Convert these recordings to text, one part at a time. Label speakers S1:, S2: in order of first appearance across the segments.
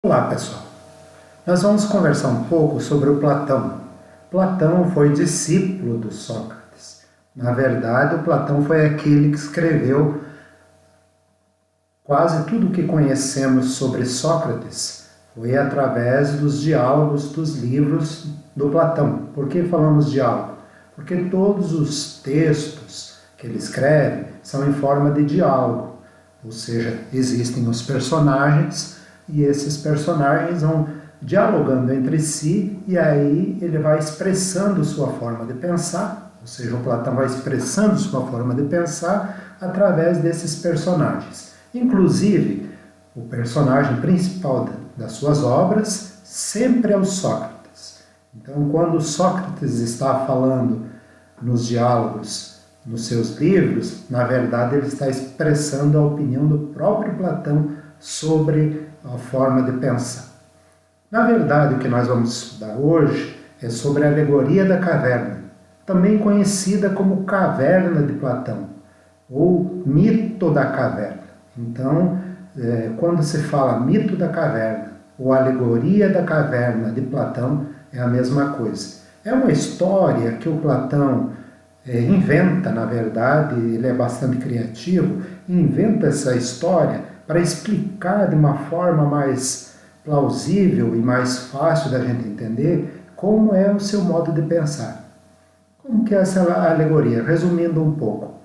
S1: Olá, pessoal. Nós vamos conversar um pouco sobre o Platão. Platão foi discípulo do Sócrates. Na verdade, o Platão foi aquele que escreveu quase tudo o que conhecemos sobre Sócrates. Foi através dos diálogos dos livros do Platão. Por que falamos diálogo? Porque todos os textos que ele escreve são em forma de diálogo. Ou seja, existem os personagens e esses personagens vão dialogando entre si e aí ele vai expressando sua forma de pensar, ou seja, o Platão vai expressando sua forma de pensar através desses personagens. Inclusive, o personagem principal das suas obras sempre é o Sócrates. Então, quando Sócrates está falando nos diálogos, nos seus livros, na verdade ele está expressando a opinião do próprio Platão sobre a forma de pensar. Na verdade, o que nós vamos estudar hoje é sobre a alegoria da caverna, também conhecida como caverna de Platão, ou mito da caverna. Então, quando se fala mito da caverna ou alegoria da caverna de Platão, é a mesma coisa. É uma história que o Platão inventa, na verdade, ele é bastante criativo, inventa essa história para explicar de uma forma mais plausível e mais fácil da gente entender como é o seu modo de pensar. Como que é essa alegoria? Resumindo um pouco,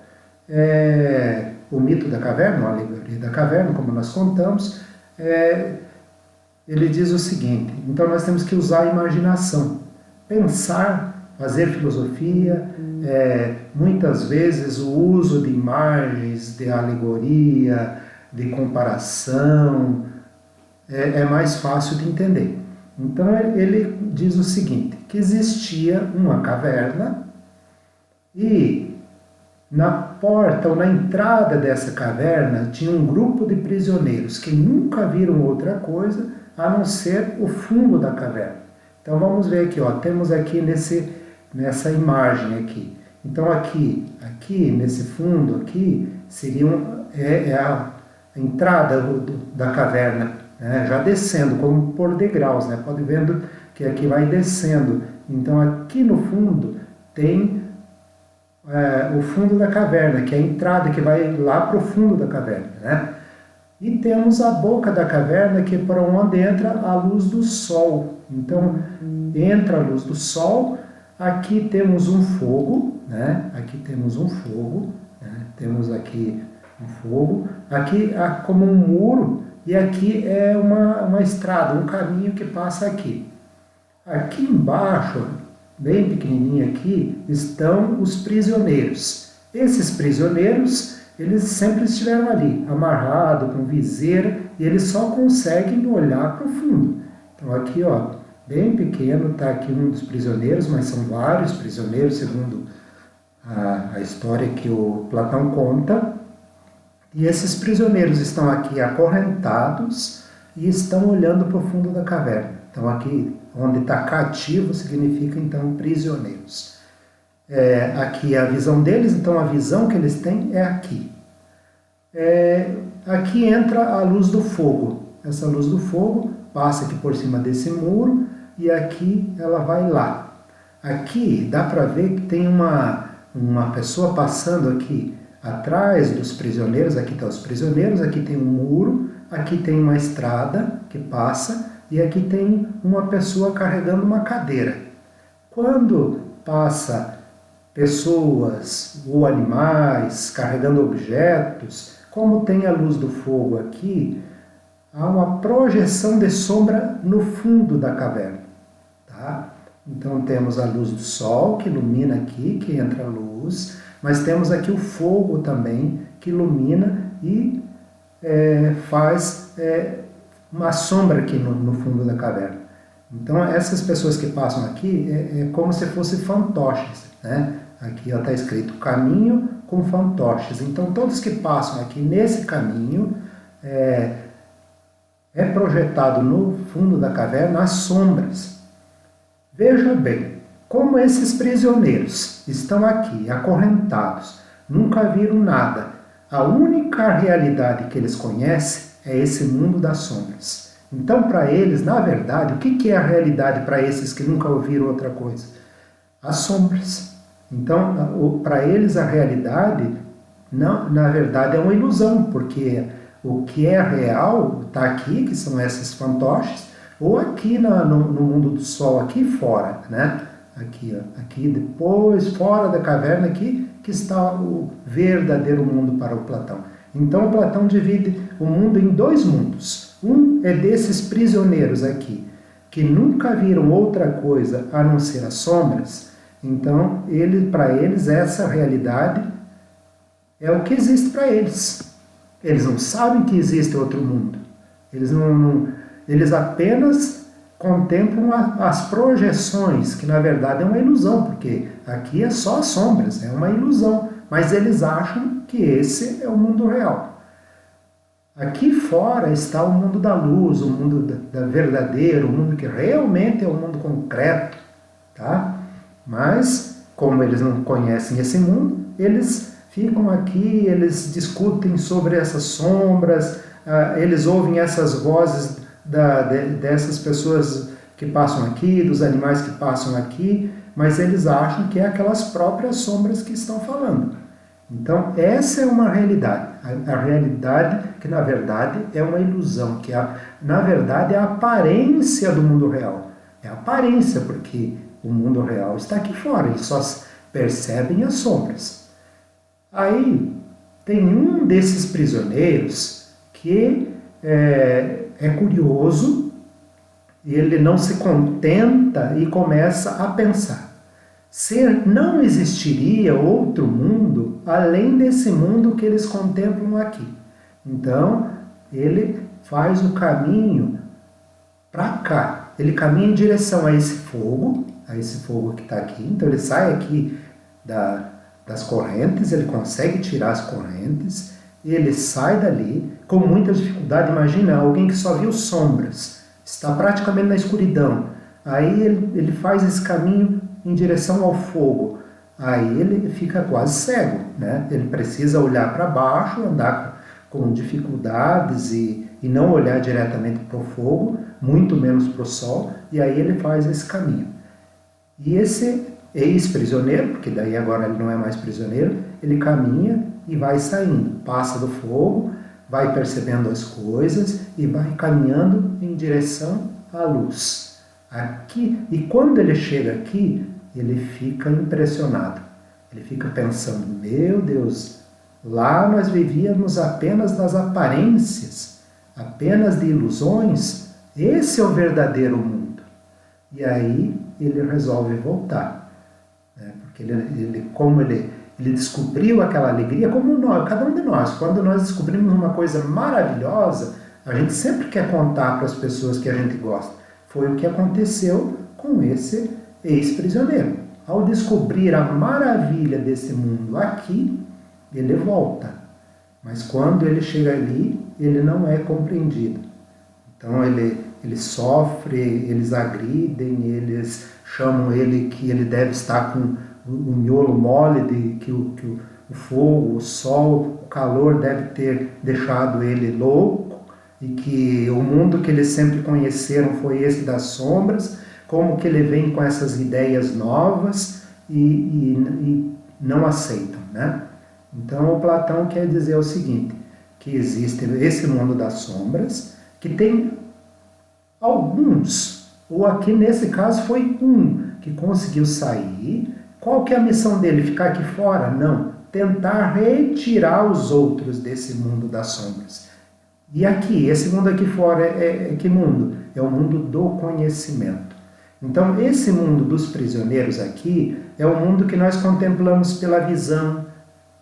S1: o mito da caverna, a alegoria da caverna, como nós contamos, ele diz o seguinte: então nós temos que usar a imaginação, pensar, fazer filosofia, muitas vezes o uso de imagens, de alegoria, de comparação, é mais fácil de entender. Então ele diz o seguinte, que existia uma caverna e na porta ou na entrada dessa caverna tinha um grupo de prisioneiros que nunca viram outra coisa a não ser o fundo da caverna. Então vamos ver aqui, temos aqui nessa imagem aqui. Então aqui nesse fundo aqui seria a entrada da caverna, né? Já descendo, como por degraus, né? Pode vendo que aqui vai descendo. Então aqui no fundo tem o fundo da caverna, que é a entrada que vai lá para o fundo da caverna, né? E temos a boca da caverna, que é para onde entra a luz do sol. Então entra a luz do sol. Aqui temos um fogo, né? Aqui temos um fogo, né? Temos aqui um fogo, aqui há como um muro e aqui é uma estrada, um caminho que passa aqui. Aqui embaixo, bem pequenininho aqui, estão os prisioneiros. Esses prisioneiros, eles sempre estiveram ali, amarrados, com viseira, e eles só conseguem olhar para o fundo. Então aqui, bem pequeno, está aqui um dos prisioneiros, mas são vários prisioneiros, segundo a história que o Platão conta. E esses prisioneiros estão aqui acorrentados e estão olhando para o fundo da caverna. Então aqui, onde está cativo, significa então prisioneiros. Aqui é a visão deles, então a visão que eles têm é aqui. Aqui entra a luz do fogo. Essa luz do fogo passa aqui por cima desse muro e aqui ela vai lá. Aqui dá para ver que tem uma pessoa passando aqui atrás dos prisioneiros. Aqui estão os prisioneiros, aqui tem um muro, aqui tem uma estrada que passa e aqui tem uma pessoa carregando uma cadeira. Quando passa pessoas ou animais carregando objetos, como tem a luz do fogo aqui, há uma projeção de sombra no fundo da caverna. Tá? Então temos a luz do sol que ilumina aqui, que entra a luz, mas temos aqui o fogo também que ilumina e faz uma sombra aqui no fundo da caverna. Então essas pessoas que passam aqui é como se fossem fantoches, né? Aqui está escrito caminho com fantoches. Então todos que passam aqui nesse caminho é projetado no fundo da caverna as sombras. Veja bem, como esses prisioneiros estão aqui acorrentados, nunca viram nada, a única realidade que eles conhecem é esse mundo das sombras. Então, para eles, na verdade, o que é a realidade para esses que nunca ouviram outra coisa? As sombras. Então, para eles, a realidade, não, na verdade, é uma ilusão, porque o que é real está aqui, que são esses fantoches, ou aqui no mundo do sol, aqui fora, né? Aqui, ó, aqui depois, fora da caverna, aqui que está o verdadeiro mundo para o Platão. Então, o Platão divide o mundo em dois mundos. Um é desses prisioneiros aqui, que nunca viram outra coisa a não ser as sombras. Então, para eles, essa realidade é o que existe para eles. Eles não sabem que existe outro mundo. Eles apenas contemplam as projeções, que na verdade é uma ilusão, porque aqui é só sombras, é uma ilusão. Mas eles acham que esse é o mundo real. Aqui fora está o mundo da luz, o mundo da verdadeiro, o mundo que realmente é o mundo concreto, tá? Mas, como eles não conhecem esse mundo, eles ficam aqui, eles discutem sobre essas sombras, eles ouvem essas vozes dessas pessoas que passam aqui, dos animais que passam aqui, mas eles acham que é aquelas próprias sombras que estão falando. Então, essa é uma realidade. A realidade que, na verdade, é uma ilusão, que, na verdade, é a aparência do mundo real. É a aparência, porque o mundo real está aqui fora, eles só percebem as sombras. Aí, tem um desses prisioneiros que é curioso, ele não se contenta e começa a pensar. Não existiria outro mundo além desse mundo que eles contemplam aqui. Então, ele faz o caminho para cá. Ele caminha em direção a esse fogo que está aqui. Então, ele sai aqui das correntes, ele consegue tirar as correntes, ele sai dali com muita dificuldade. Imagina alguém que só viu sombras, está praticamente na escuridão. Aí ele faz esse caminho em direção ao fogo. Aí ele fica quase cego, né? Ele precisa olhar para baixo, andar com dificuldades e não olhar diretamente para o fogo, muito menos para o sol, e aí ele faz esse caminho. E esse ex-prisioneiro, porque daí agora ele não é mais prisioneiro, ele caminha e vai saindo, passa do fogo, vai percebendo as coisas e vai caminhando em direção à luz. Aqui, e quando ele chega aqui, ele fica impressionado. Ele fica pensando, meu Deus, lá nós vivíamos apenas das aparências, apenas de ilusões. Esse é o verdadeiro mundo. E aí ele resolve voltar, né? Porque como ele descobriu aquela alegria, como cada um de nós, quando nós descobrimos uma coisa maravilhosa, a gente sempre quer contar para as pessoas que a gente gosta. Foi o que aconteceu com esse ex-prisioneiro. Ao descobrir a maravilha desse mundo aqui, ele volta. Mas quando ele chega ali, ele não é compreendido. Então ele sofre, eles agridem, eles chamam ele que ele deve estar com o miolo mole, que o fogo, o sol, o calor deve ter deixado ele louco, e que o mundo que eles sempre conheceram foi esse das sombras, como que ele vem com essas ideias novas e não aceitam, né? Então o Platão quer dizer o seguinte, que existe esse mundo das sombras, que tem alguns, ou aqui nesse caso foi um que conseguiu sair. Qual que é a missão dele? Ficar aqui fora? Não. Tentar retirar os outros desse mundo das sombras. E aqui, esse mundo aqui fora é que mundo? É o mundo do conhecimento. Então, esse mundo dos prisioneiros aqui é o mundo que nós contemplamos pela visão,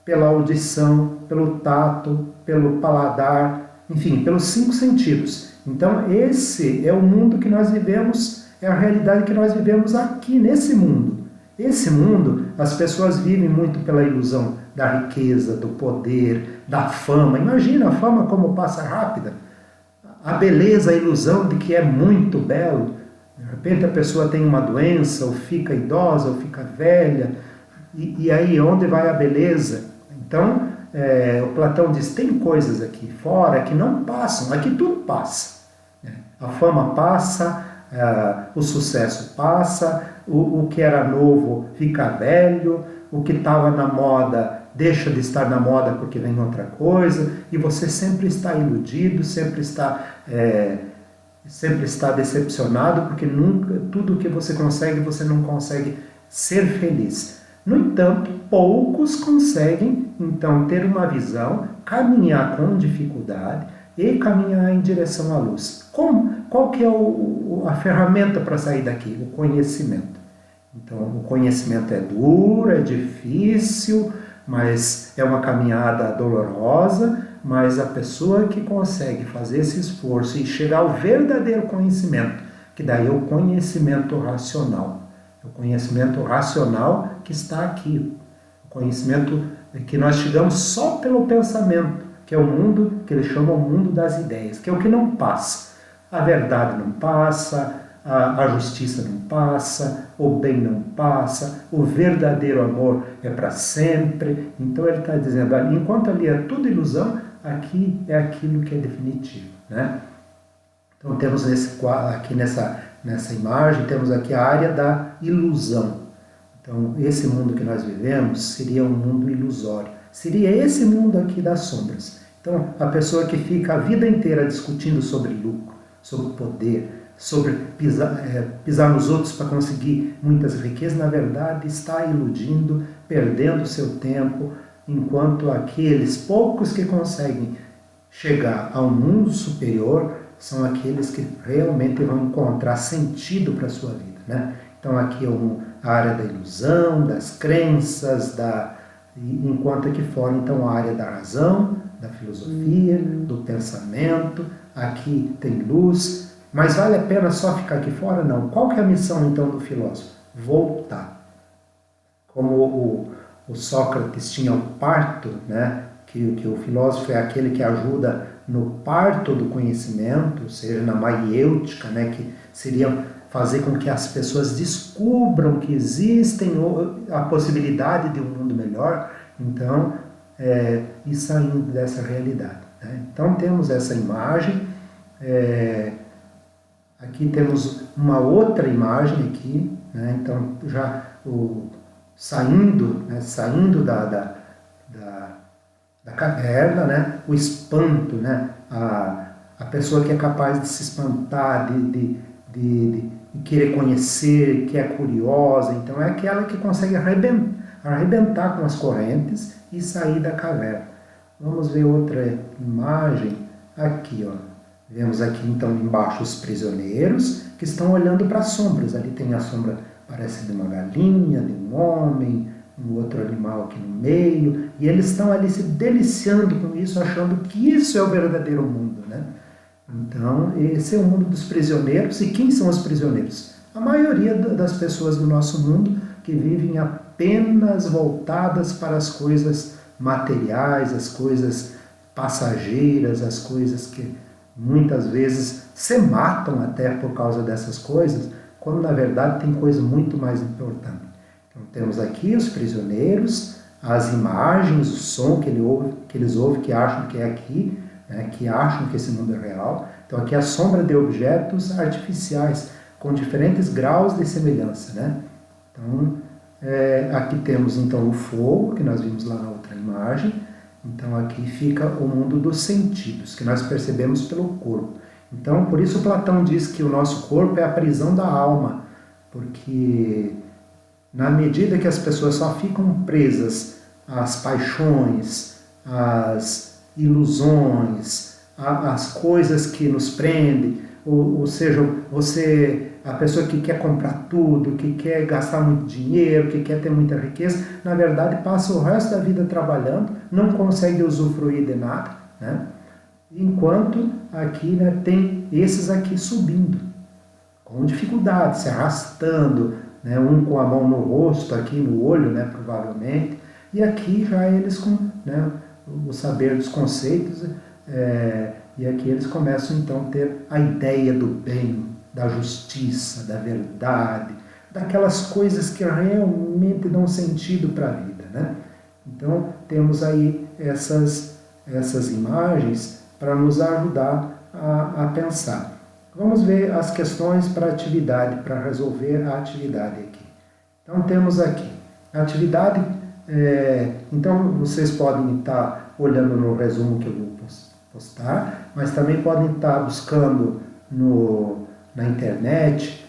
S1: pela audição, pelo tato, pelo paladar, enfim, pelos 5 sentidos. Então, esse é o mundo que nós vivemos, é a realidade que nós vivemos aqui, nesse mundo. Esse mundo, as pessoas vivem muito pela ilusão da riqueza, do poder, da fama. Imagina a fama como passa rápida. A beleza, a ilusão de que é muito belo. De repente a pessoa tem uma doença, ou fica idosa, ou fica velha. E aí, onde vai a beleza? Então, o Platão diz, tem coisas aqui fora que não passam, aqui tudo passa. A fama passa, o sucesso passa, o que era novo fica velho, o que estava na moda deixa de estar na moda porque vem outra coisa, e você sempre está iludido, sempre está decepcionado, porque nunca, tudo que você não consegue ser feliz. No entanto, poucos conseguem, então, ter uma visão, caminhar com dificuldade e caminhar em direção à luz. Qual que é a ferramenta para sair daqui? O conhecimento. Então, o conhecimento é duro, é difícil, mas é uma caminhada dolorosa, mas a pessoa que consegue fazer esse esforço e chegar ao verdadeiro conhecimento, que daí é o conhecimento racional. É o conhecimento racional que está aqui. O conhecimento que nós chegamos só pelo pensamento, que é o mundo que eles chamam o mundo das ideias, que é o que não passa. A verdade não passa, a justiça não passa, o bem não passa, o verdadeiro amor é para sempre. Então ele está dizendo, enquanto ali é tudo ilusão, aqui é aquilo que é definitivo, né? Então temos aqui nessa imagem, temos aqui a área da ilusão. Então esse mundo que nós vivemos seria um mundo ilusório. Seria esse mundo aqui das sombras. Então a pessoa que fica a vida inteira discutindo sobre lucro, sobre poder, sobre pisar nos outros para conseguir muitas riquezas, na verdade está iludindo, perdendo seu tempo, enquanto aqueles poucos que conseguem chegar a um mundo superior são aqueles que realmente vão encontrar sentido para a sua vida, né? Então aqui é a área da ilusão, das crenças, enquanto aqui fora então a área da razão, da filosofia, do pensamento. Aqui tem luz, mas vale a pena só ficar aqui fora? Não. Qual que é a missão então do filósofo? Voltar. Como o Sócrates tinha o parto, né? que o filósofo é aquele que ajuda no parto do conhecimento, ou seja, na maiêutica, né? Que seria fazer com que as pessoas descubram que existem a possibilidade de um mundo melhor, então, e saindo dessa realidade, né? Então temos essa imagem, aqui temos uma outra imagem aqui, né? Então já saindo da caverna, né? O espanto, né? A pessoa que é capaz de se espantar, de querer conhecer, que é curiosa, então é aquela que consegue arrebentar com as correntes e sair da caverna. Vamos ver outra imagem aqui, ó. Vemos aqui então embaixo os prisioneiros que estão olhando para as sombras. Ali tem a sombra, parece de uma galinha, de um homem, um outro animal aqui no meio, e eles estão ali se deliciando com isso, achando que isso é o verdadeiro mundo, né? Então, esse é o mundo dos prisioneiros. E quem são os prisioneiros? A maioria das pessoas do nosso mundo que vivem apenas voltadas para as coisas materiais, as coisas passageiras, as coisas que muitas vezes se matam até por causa dessas coisas, quando na verdade tem coisa muito mais importante. Então temos aqui os prisioneiros, as imagens, o som que eles ouvem, que acham que é aqui, né, que acham que esse mundo é real. Então aqui a sombra de objetos artificiais, com diferentes graus de semelhança, né? Então aqui temos então o fogo, que nós vimos lá na outra imagem. Então aqui fica o mundo dos sentidos, que nós percebemos pelo corpo. Então por isso Platão diz que o nosso corpo é a prisão da alma, porque na medida que as pessoas só ficam presas às paixões, às ilusões, às coisas que nos prendem, ou seja, a pessoa que quer comprar tudo, que quer gastar muito dinheiro, que quer ter muita riqueza, na verdade passa o resto da vida trabalhando, não consegue usufruir de nada, né? Enquanto aqui, né, tem esses aqui subindo, com dificuldade, se arrastando, né, um com a mão no rosto, aqui no olho, né, provavelmente, e aqui já eles com, né, o saber dos conceitos, e aqui eles começam então a ter a ideia do bem, da justiça, da verdade, daquelas coisas que realmente dão sentido para a vida, né? Então temos aí essas imagens para nos ajudar a pensar. Vamos ver as questões para atividade, para resolver a atividade aqui. Então temos aqui a atividade, então vocês podem estar olhando no resumo que eu vou postar, mas também podem estar buscando na internet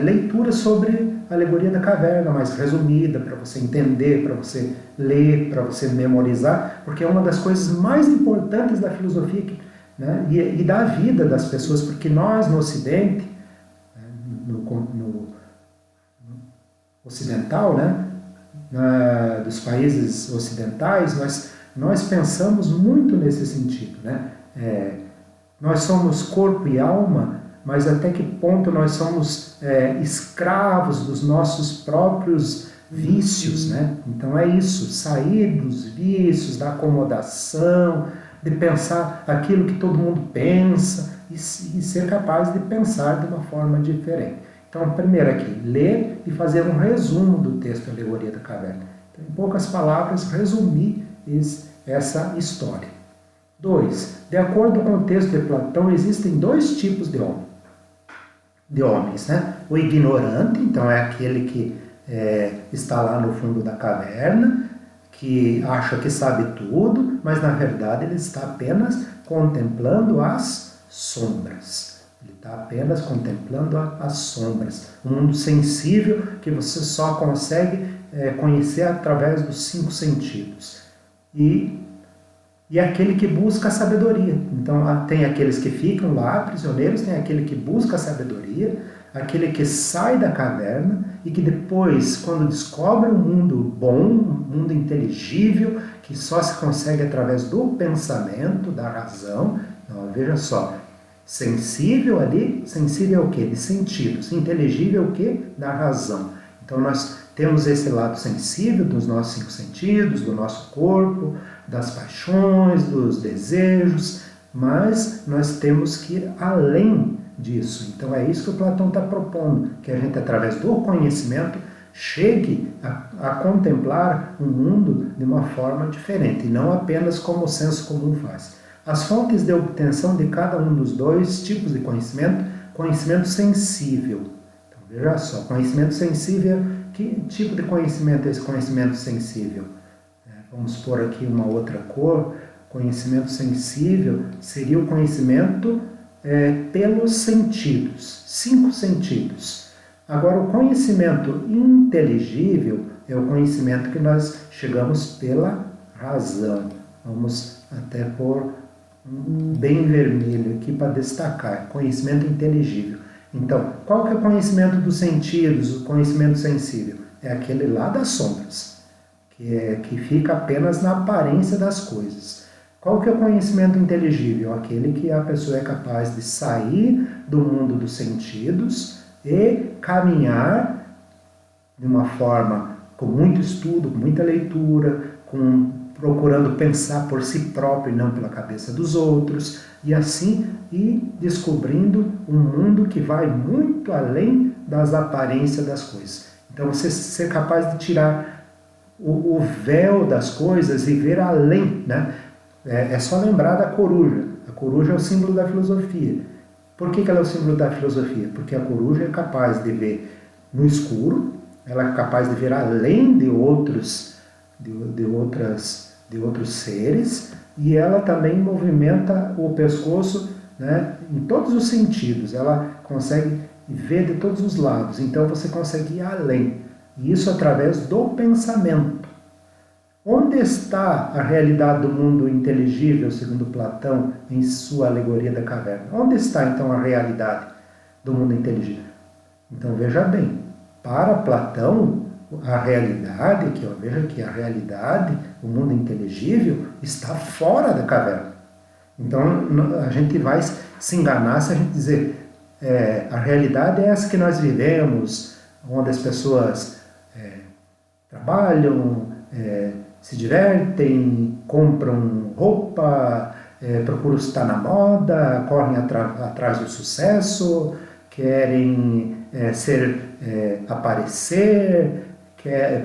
S1: leituras sobre a alegoria da caverna, mais resumida, para você entender, para você ler, para você memorizar, porque é uma das coisas mais importantes da filosofia, né, e da vida das pessoas, porque nós no Ocidente, no ocidental, né, dos países ocidentais, nós pensamos muito nesse sentido, né? Nós somos corpo e alma, mas até que ponto nós somos escravos dos nossos próprios vícios, né? Então é isso, sair dos vícios, da acomodação, de pensar aquilo que todo mundo pensa e ser capaz de pensar de uma forma diferente. Então, primeiro aqui, ler e fazer um resumo do texto Alegoria da Caverna. Então, em poucas palavras, resumir essa história. 2. De acordo com o texto de Platão, existem dois tipos de homens, né? O ignorante, então é aquele que está lá no fundo da caverna, que acha que sabe tudo, mas na verdade ele está apenas contemplando as sombras. Ele está apenas contemplando as sombras. Um mundo sensível que você só consegue conhecer através dos 5 sentidos. E aquele que busca a sabedoria. Então tem aqueles que ficam lá prisioneiros, tem aquele que busca a sabedoria, aquele que sai da caverna e que depois, quando descobre um mundo bom, um mundo inteligível, que só se consegue através do pensamento, da razão. Então, veja só, sensível ali, sensível ao quê? De sentidos, inteligível o quê? Da razão. Então nós temos esse lado sensível dos nossos 5 sentidos, do nosso corpo, das paixões, dos desejos, mas nós temos que ir além disso. Então é isso que o Platão está propondo, que a gente, através do conhecimento, chegue a contemplar o mundo de uma forma diferente, e não apenas como o senso comum faz. As fontes de obtenção de cada um dos dois tipos de conhecimento sensível. Então, veja só, conhecimento sensível, que tipo de conhecimento é esse conhecimento sensível? Vamos pôr aqui uma outra cor. Conhecimento sensível seria o conhecimento pelos sentidos, 5 sentidos. Agora, o conhecimento inteligível é o conhecimento que nós chegamos pela razão. Vamos até pôr bem vermelho aqui para destacar, conhecimento inteligível. Então, qual que é o conhecimento dos sentidos, o conhecimento sensível? É aquele lá das sombras, que fica apenas na aparência das coisas. Qual que é o conhecimento inteligível? Aquele que a pessoa é capaz de sair do mundo dos sentidos e caminhar de uma forma com muito estudo, com muita leitura, procurando pensar por si próprio e não pela cabeça dos outros, e assim ir descobrindo um mundo que vai muito além das aparências das coisas. Então você ser capaz de tirar o véu das coisas e ver além, né? É só lembrar da coruja. A coruja é o símbolo da filosofia. Por que ela é o símbolo da filosofia? Porque a coruja é capaz de ver no escuro, ela é capaz de ver além de outros seres, e ela também movimenta o pescoço, né, em todos os sentidos. Ela consegue ver de todos os lados. Então você consegue ir além. E isso através do pensamento. Onde está a realidade do mundo inteligível, segundo Platão, em sua alegoria da caverna? Onde está, então, a realidade do mundo inteligível? Então, veja bem, para Platão, a realidade, veja que a realidade, o mundo inteligível, está fora da caverna. Então, a gente vai se enganar se a gente dizer a realidade é essa que nós vivemos, onde as pessoas trabalham, se divertem, compram roupa, procuram estar na moda, correm atrás do sucesso, querem aparecer,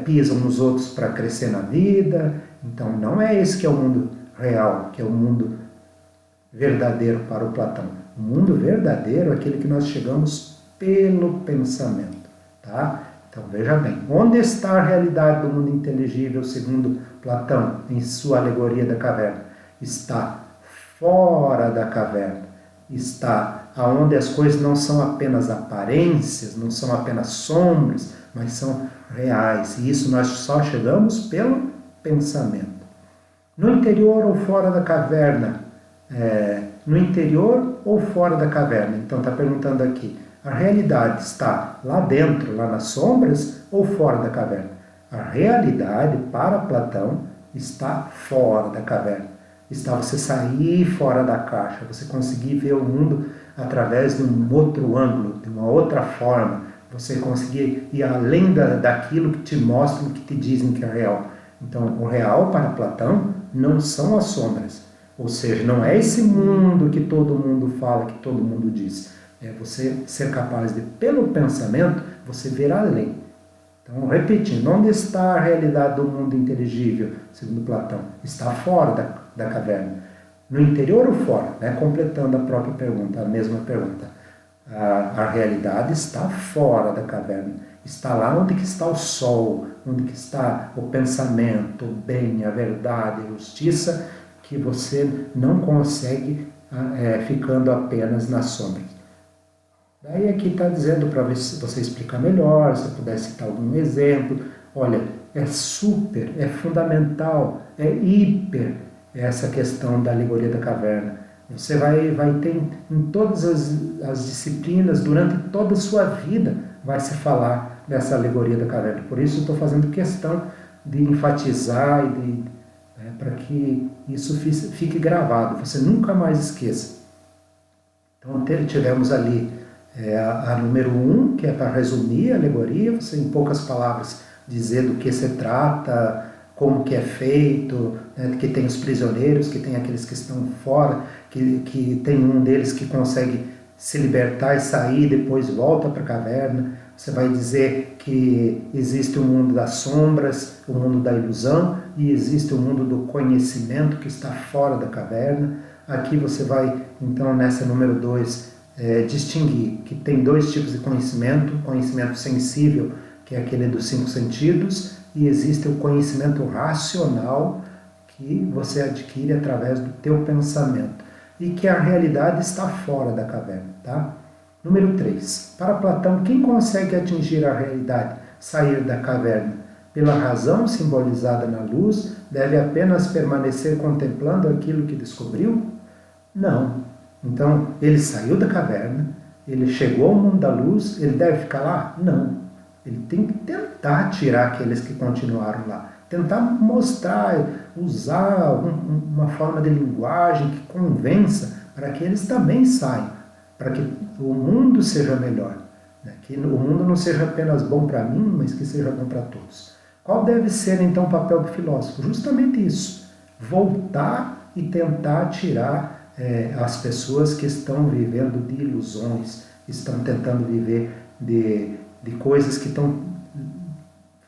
S1: pisam nos outros para crescer na vida. Então não é esse que é o mundo real, que é o mundo verdadeiro para o Platão. O mundo verdadeiro é aquele que nós chegamos pelo pensamento. Tá? Então veja bem, onde está a realidade do mundo inteligível segundo Platão, em sua alegoria da caverna? Está fora da caverna. Está aonde as coisas não são apenas aparências, não são apenas sombras, mas são reais. E isso nós só chegamos pelo pensamento. No interior ou fora da caverna? No interior ou fora da caverna? Então está perguntando aqui. A realidade está lá dentro, lá nas sombras, ou fora da caverna? A realidade, para Platão, está fora da caverna. Está você sair fora da caixa, você conseguir ver o mundo através de um outro ângulo, de uma outra forma. Você conseguir ir além daquilo que te mostram, que te dizem que é real. Então, o real para Platão não são as sombras. Ou seja, não é esse mundo que todo mundo fala, que todo mundo diz. É você ser capaz de, pelo pensamento, você ver além. Então, repetindo, onde está a realidade do mundo inteligível, segundo Platão? Está fora da caverna. No interior ou fora? Né? Completando a própria pergunta, a mesma pergunta. A realidade está fora da caverna. Está lá onde que está o sol, onde que está o pensamento, o bem, a verdade, a justiça, que você não consegue ficando apenas nas sombras. Daí aqui está dizendo para você explicar melhor, se eu puder citar algum exemplo. Olha, é super, é fundamental, é hiper essa questão da alegoria da caverna. Você vai ter em todas as disciplinas, durante toda a sua vida, vai se falar dessa alegoria da caverna. Por isso estou fazendo questão de enfatizar e para que isso fique gravado, você nunca mais esqueça. Então tivemos ali a número 1, que é para resumir a alegoria, você em poucas palavras dizer do que se trata, como que é feito, né, que tem os prisioneiros, que tem aqueles que estão fora, que tem um deles que consegue se libertar e sair, depois volta para a caverna. Você vai dizer que existe o mundo das sombras, o mundo da ilusão, e existe o mundo do conhecimento que está fora da caverna. Aqui você vai, então, nessa número 2, distinguir que tem 2 tipos de conhecimento: conhecimento sensível, que é aquele dos 5 sentidos, e existe o conhecimento racional, que você adquire através do teu pensamento, e que a realidade está fora da caverna, tá? Número 3. Para Platão, quem consegue atingir a realidade, sair da caverna? Pela razão simbolizada na luz, deve apenas permanecer contemplando aquilo que descobriu? Não. Então, ele saiu da caverna, ele chegou ao mundo da luz, ele deve ficar lá? Não. Ele tem que tentar tirar aqueles que continuaram lá. Tentar mostrar, usar uma forma de linguagem que convença para que eles também saiam, para que o mundo seja melhor. Né? Que o mundo não seja apenas bom para mim, mas que seja bom para todos. Qual deve ser, então, o papel do filósofo? Justamente isso. Voltar e tentar tirar as pessoas que estão vivendo de ilusões, estão tentando viver de coisas que estão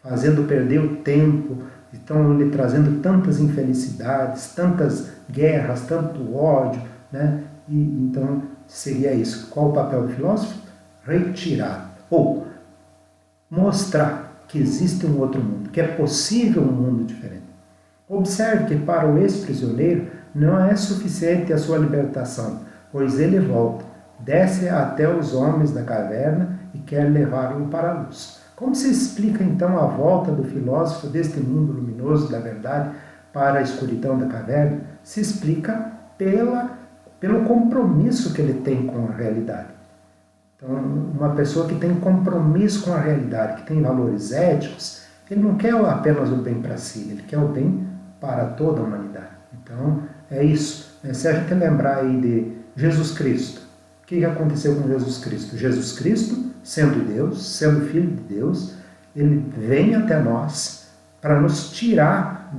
S1: fazendo perder o tempo, estão lhe trazendo tantas infelicidades, tantas guerras, tanto ódio, né? E então seria isso. Qual o papel do filósofo? Retirar ou mostrar que existe um outro mundo, que é possível um mundo diferente. Observe que para o ex-prisioneiro não é suficiente a sua libertação, pois ele volta, desce até os homens da caverna e quer levá-lo para a luz. Como se explica então a volta do filósofo deste mundo luminoso da verdade para a escuridão da caverna? Se explica pelo compromisso que ele tem com a realidade. Então, uma pessoa que tem compromisso com a realidade, que tem valores éticos, ele não quer apenas o bem para si, ele quer o bem para toda a humanidade. Então, é isso. Se a gente lembrar aí de Jesus Cristo, o que aconteceu com Jesus Cristo? Jesus Cristo, sendo Deus, sendo Filho de Deus, ele vem até nós para nos tirar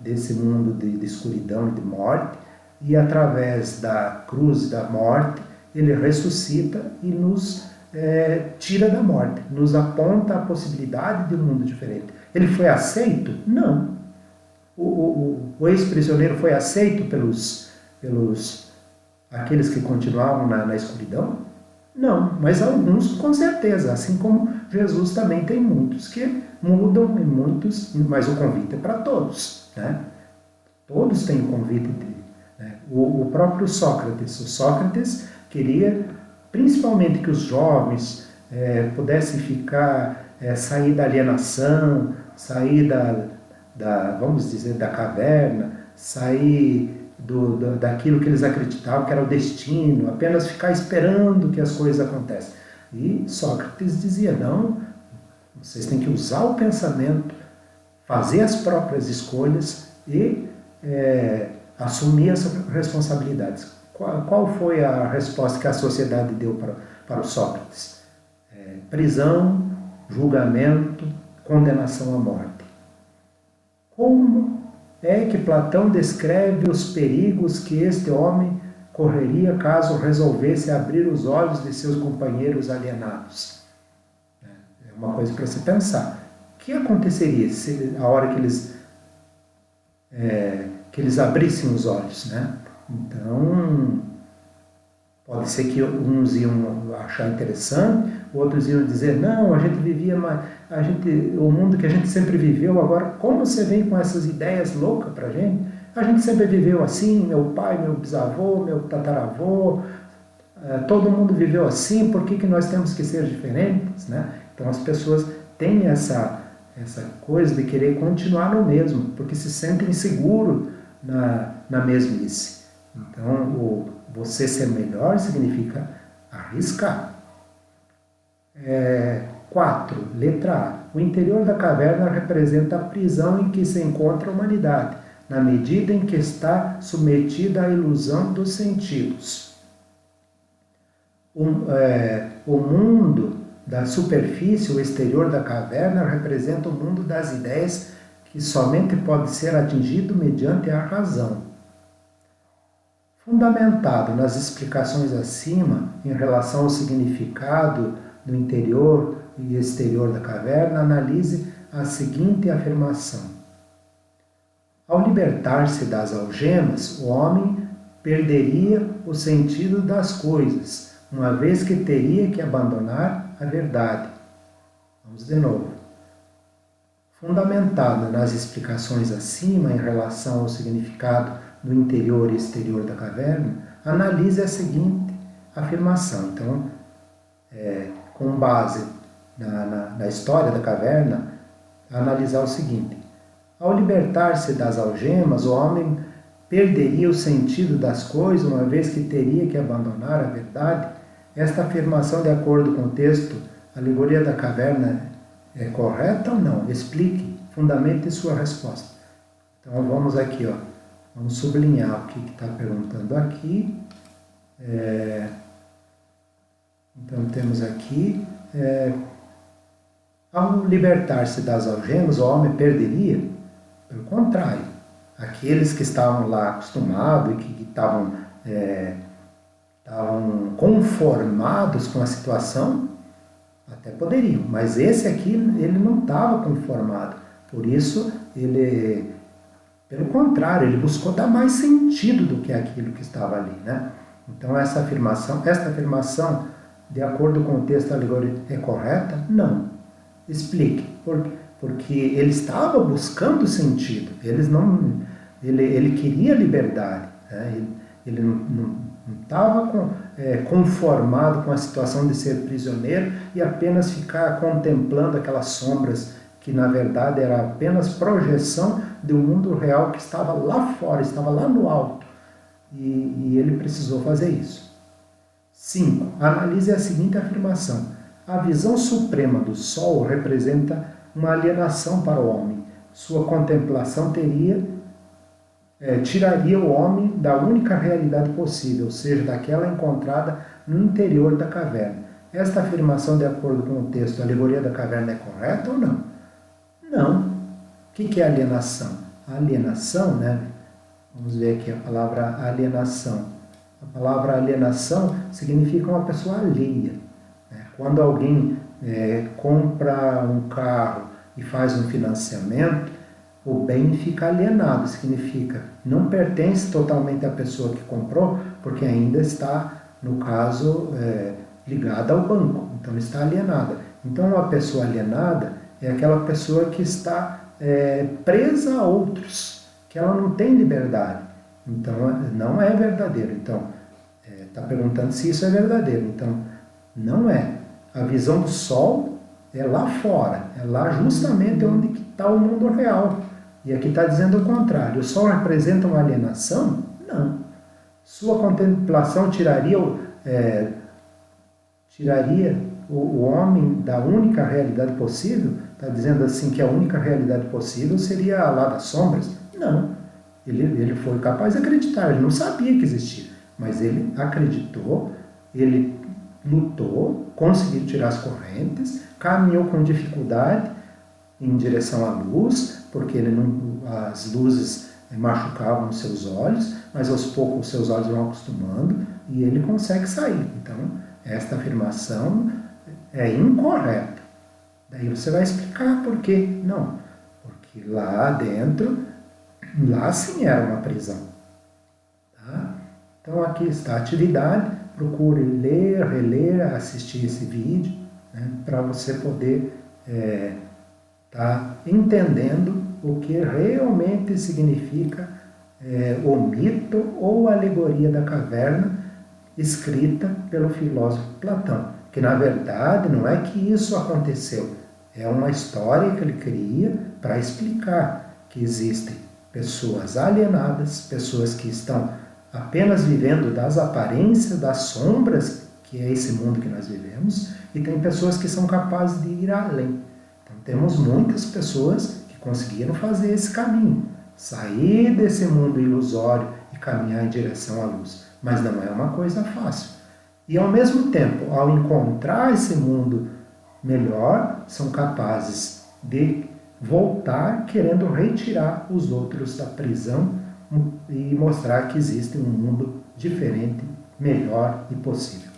S1: desse mundo de escuridão e de morte, e através da cruz e da morte, ele ressuscita e nos tira da morte, nos aponta a possibilidade de um mundo diferente. Ele foi aceito? Não. O ex-prisioneiro foi aceito pelos Aqueles que continuavam na escuridão? Não, mas alguns com certeza, assim como Jesus também tem muitos que mudam e muitos, mas o convite é para todos, né? Todos têm o convite dele, né? O próprio Sócrates, o Sócrates queria principalmente que os jovens pudessem sair da alienação, sair vamos dizer, da caverna, sair daquilo que eles acreditavam que era o destino, apenas ficar esperando que as coisas acontecem. E Sócrates dizia, não, vocês têm que usar o pensamento, fazer as próprias escolhas e assumir as responsabilidades. Qual foi a resposta que a sociedade deu para o Sócrates? Prisão, julgamento, condenação à morte. Como é que Platão descreve os perigos que este homem correria caso resolvesse abrir os olhos de seus companheiros alienados? É uma coisa para se pensar. O que aconteceria se a hora que eles abrissem os olhos, né? Então, pode ser que uns iam achar interessante, outros iam dizer, não, a gente vivia, o mundo que a gente sempre viveu, agora como você vem com essas ideias loucas pra gente? A gente sempre viveu assim, meu pai, meu bisavô, meu tataravô, todo mundo viveu assim, por que nós temos que ser diferentes, né? Então as pessoas têm essa coisa de querer continuar no mesmo, porque se sentem inseguros na mesmice. Então, você ser melhor significa arriscar. 4. Letra A. O interior da caverna representa a prisão em que se encontra a humanidade, na medida em que está submetida à ilusão dos sentidos. O mundo da superfície, o exterior da caverna, representa o mundo das ideias que somente pode ser atingido mediante a razão. Fundamentado nas explicações acima em relação ao significado do interior e exterior da caverna, analise a seguinte afirmação. Ao libertar-se das algemas, o homem perderia o sentido das coisas, uma vez que teria que abandonar a verdade. Vamos de novo. Fundamentada nas explicações acima em relação ao significado do interior e exterior da caverna, analise a seguinte afirmação. Então, com base na história da caverna, analisar o seguinte. Ao libertar-se das algemas, o homem perderia o sentido das coisas, uma vez que teria que abandonar a verdade. Esta afirmação, de acordo com o texto, a alegoria da caverna é correta ou não? Explique, fundamente sua resposta. Então vamos aqui, vamos sublinhar o que está perguntando aqui. Então temos aqui, ao libertar-se das algemas, o homem perderia? Pelo contrário, aqueles que estavam lá acostumados e que estavam conformados com a situação, até poderiam, mas esse aqui, ele não estava conformado, por isso, pelo contrário, ele buscou dar mais sentido do que aquilo que estava ali, né? Então, esta afirmação, de acordo com o texto da alegoria, é correta? Não. Explique, porque ele estava buscando sentido, ele queria liberdade, né? Ele não estava conformado com a situação de ser prisioneiro e apenas ficar contemplando aquelas sombras que na verdade era apenas projeção de um mundo real que estava lá fora, estava lá no alto, e ele precisou fazer isso. 5. Analise a seguinte afirmação. A visão suprema do sol representa uma alienação para o homem. Sua contemplação tiraria o homem da única realidade possível, ou seja, daquela encontrada no interior da caverna. Esta afirmação, de acordo com o texto, a alegoria da caverna é correta ou não? Não. O que é alienação? A alienação, né? Vamos ver aqui a palavra alienação. A palavra alienação significa uma pessoa alheia. Quando alguém compra um carro e faz um financiamento, o bem fica alienado, significa não pertence totalmente à pessoa que comprou, porque ainda está, no caso, ligada ao banco, então está alienada. Então, uma pessoa alienada é aquela pessoa que está presa a outros, que ela não tem liberdade. Então, não é verdadeiro. Então, está perguntando se isso é verdadeiro. Então, não é. A visão do sol é lá fora, é lá justamente onde está o mundo real. E aqui está dizendo o contrário. O sol representa uma alienação? Não. Sua contemplação tiraria o homem da única realidade possível? Está dizendo assim que a única realidade possível seria a lá das sombras? Não. Ele foi capaz de acreditar, ele não sabia que existia, mas ele acreditou, ele lutou, conseguiu tirar as correntes, caminhou com dificuldade em direção à luz, porque as luzes machucavam os seus olhos, mas aos poucos os seus olhos vão acostumando e ele consegue sair. Então, esta afirmação é incorreta. Daí você vai explicar por quê. Não, porque lá dentro, lá sim era uma prisão. Tá? Então aqui está a atividade, procure ler, reler, assistir esse vídeo, né, para você poder tá entendendo o que realmente significa o mito ou alegoria da caverna escrita pelo filósofo Platão. Que na verdade não é que isso aconteceu, é uma história que ele cria para explicar que existem pessoas alienadas, pessoas que estão apenas vivendo das aparências, das sombras, que é esse mundo que nós vivemos, e tem pessoas que são capazes de ir além. Então temos muitas pessoas que conseguiram fazer esse caminho, sair desse mundo ilusório e caminhar em direção à luz. Mas não é uma coisa fácil. E ao mesmo tempo, ao encontrar esse mundo melhor, são capazes de voltar querendo retirar os outros da prisão e mostrar que existe um mundo diferente, melhor e possível.